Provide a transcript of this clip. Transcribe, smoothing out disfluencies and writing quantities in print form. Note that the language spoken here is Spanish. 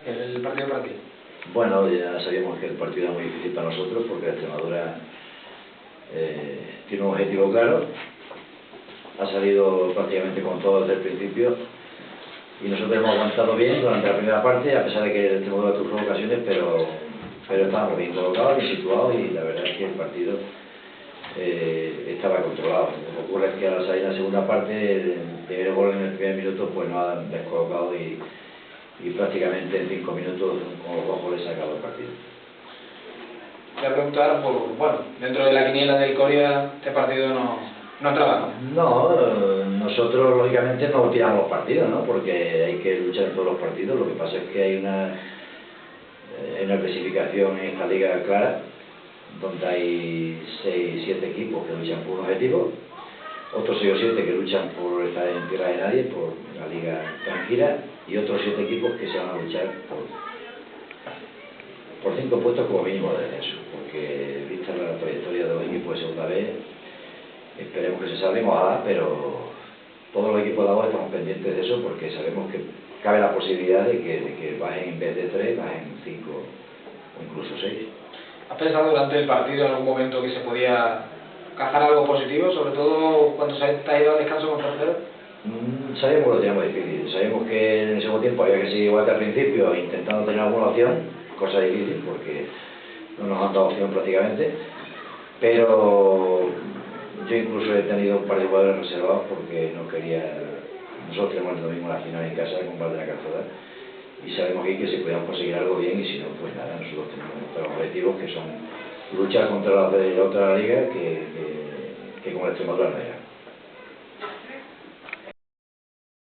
el partido para ti? Bueno, ya sabíamos que el partido era muy difícil para nosotros porque la Extremadura tiene un objetivo claro, ha salido prácticamente con todo desde el principio y nosotros hemos aguantado bien durante la primera parte, a pesar de que el Extremadura tuvo ocasiones, pero estábamos bien colocados, bien situados y la verdad es que el partido estaba controlado. Lo que ocurre es que al salir en la segunda parte, el primer gol en el primer minuto pues nos han descolocado y prácticamente en 5 minutos con los 2 goles se acabó el partido. Voy a preguntar por, bueno, dentro de la quiniela del Coria, este partido no entraba, ¿no? No, nosotros lógicamente no tiramos los partidos, ¿no? Porque hay que luchar en todos los partidos. Lo que pasa es que hay una clasificación en esta liga clara, donde hay 6 o 7 equipos que luchan por un objetivo, otros 6 o 7 que luchan por estar en tierra de nadie, por la liga tranquila, y otros 7 equipos que se van a luchar por 5 puestos como mínimo de descenso, porque vista la trayectoria de los equipos de segunda vez, esperemos que se salven, ojalá, pero todos los equipos de agua estamos pendientes de eso porque sabemos que cabe la posibilidad de que bajen en vez de 3, bajen 5 o incluso 6. ¿Has pensado durante el partido en algún momento que se podía cazar algo positivo, sobre todo cuando se ha ido al descanso con 3-0? Sabíamos que lo teníamos difícil, sabíamos que en el segundo tiempo había que seguir igual que al principio, intentando tener alguna opción, cosa difícil porque no nos han dado opción prácticamente, pero yo incluso he tenido un par de jugadores reservados porque no quería. Nosotros tenemos el domingo la final en casa con Val de la Calzada y sabemos que si podíamos conseguir algo bien y si no, pues nada, nosotros tenemos nuestros objetivos que son luchar contra la otra liga que con el Extremadura no era.